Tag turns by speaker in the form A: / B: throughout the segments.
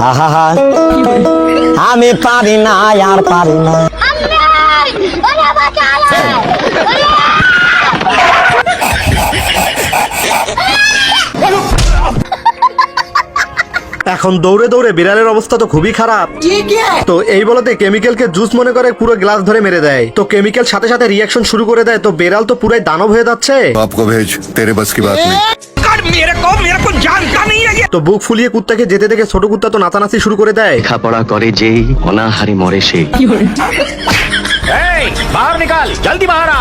A: আহা আমি পারি না আর পারি না।
B: এখন দৌড়ে দৌড়ে বিড়ালের অবস্থা তো খুবই খারাপ। তো এই বলতে কেমিক্যালকে জুস মনে করে পুরো গ্লাস ধরে মেরে দেয়। তো কেমিক্যাল সাথে সাথে রিয়াকশন শুরু করে দেয়। তো বিড়াল তো পুরাই দানব হয়ে যাচ্ছে।
C: आपको भेज तेरे बस की बात नहीं।
D: मेरे को जानता नहीं है।
B: তো বুক ফুলিয়ে কুত্তাকে যেতে দেখে ছোট কুত্তা তো নাচানাচি শুরু করে দেয়।
E: লেখাপড়া করে যেই অনাহারে মরে সেই।
D: बाहर निकाल, जल्दी बाहर आ।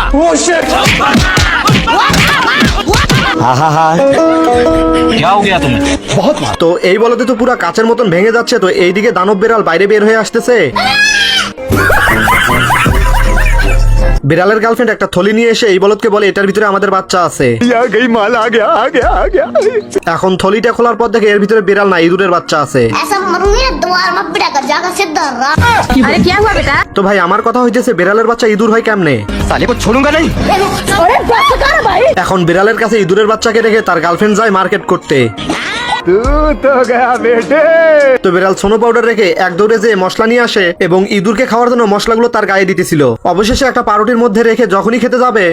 A: আহা
D: क्या हो गया तुम्हें?
B: তো এই বলতে তো পুরো কাচের মতন ভেঙে যাচ্ছে। তো এইদিকে দানব বিড়াল বাইরে বের হয়ে আসতেছে। বিড়ালের গার্লফ্রেন্ড একটা থলি নিয়ে এসে এই বলদকে বলে এটার ভিতরে আমাদের বাচ্চা আছে। এখন থলিটা খোলার পর দেখে এর ভিতরে বিড়াল না, ইঁদুরের বাচ্চা আছে।
F: ऐसा मरूंगी दोबारा मत बिटा कर जाकर सीधा
G: अरे क्या हुआ बेटा?
B: তো ভাই আমার কথা হইতেছে বিড়ালের বাচ্চা ইঁদুর হয় কেমনে?
E: साले को छोड़ूंगा नहीं।
B: এখন বিড়ালের কাছে ইঁদুরের বাচ্চাকে রেখে তার গার্লফ্রেন্ড যায় মার্কেট করতে। তো বিড়াল সোনো পাউডার রেখে এক দৌড়ে যে মশলা নিয়ে আসে এবং ইঁদুরকে খাওয়ার জন্য মশলাগুলো তার গায়ে দিতেছিল। অবশেষে একটা পাউরুটির মধ্যে রেখে যখনই খেতে যাবে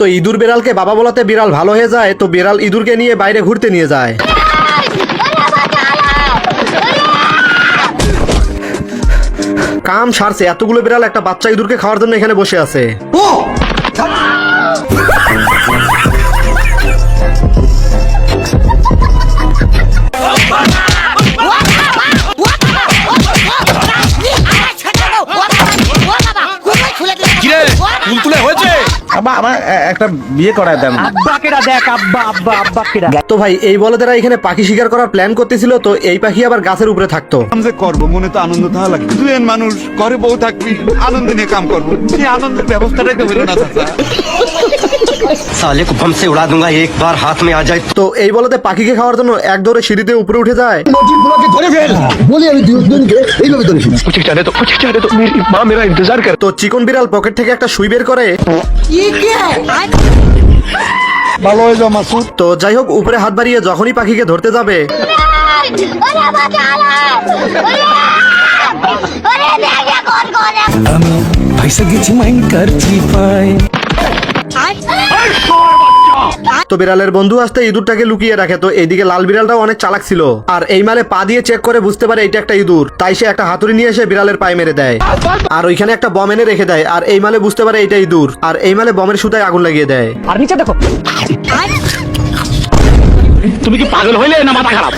B: তো ইঁদুর বিড়ালকে বাবা বলাতে বিড়াল ভালো হয়ে যায়। তো বিড়াল ইঁদুরকে নিয়ে বাইরে ঘুরতে নিয়ে যায়। কাম সারছে, এতগুলো বিড়াল একটা বাচ্চা ইঁদুরকে খাওয়ার জন্য এখানে বসে আছে।
D: তুলতুলে হয়েছে।
H: আমার একটা বিয়ে করায় দেন।
B: তো ভাই এই বলদেরা এখানে পাখি শিকার করার প্ল্যান করতেছিল। তো এই পাখি আবার গাছের উপরে থাকতো।
C: কাম যে করবো মনে তো আনন্দ থাকা লাগে। তুই মানুষ ঘরে বউ থাকবি, আনন্দ নিয়ে কাম করবো, সেই আনন্দের ব্যবস্থাটাই তো হইল না চাচা।
E: साले को बम से उड़ा दूंगा एक बार हाथ में आ जाए।
B: তো এই বলতে পাখিকে খাওয়ার জন্য এক দৌড়ে সিঁড়িতে উপরে উঠে যায়।
E: कुछ जाने तो मेरी माँ मेरा इंतजार कर।
B: তো চিকন বিড়াল পকেট থেকে একটা সুই বের করে।
C: ভালো হয়ে যাও মাসুদ।
B: তো যাই হোক উপরে হাত বাড়িয়ে যখনই পাখিকে ধরতে যাবে তো বিড়ালের বন্ধু আসতে ইঁদুরটাকে লুকিয়ে রাখে। তো এইদিকে লাল বিড়ালটাও অনেক চালাক ছিল আর এই মালে পা দিয়ে চেক করে বুঝতে পারে এটা একটা ইঁদুর। তাই সে একটা হাতুড়ি নিয়ে এসে বিড়ালের পায়ে মেরে দেয় আর ওইখানে একটা বম এনে রেখে দেয়। আর এই মালে বুঝতে পারে এটা ইঁদুর আর এই মালে বমের সুতায় আগুন লাগিয়ে দেয়।
G: और नीचे देखो।
D: তুমি কি পাগল হইলে না মাথা খারাপ?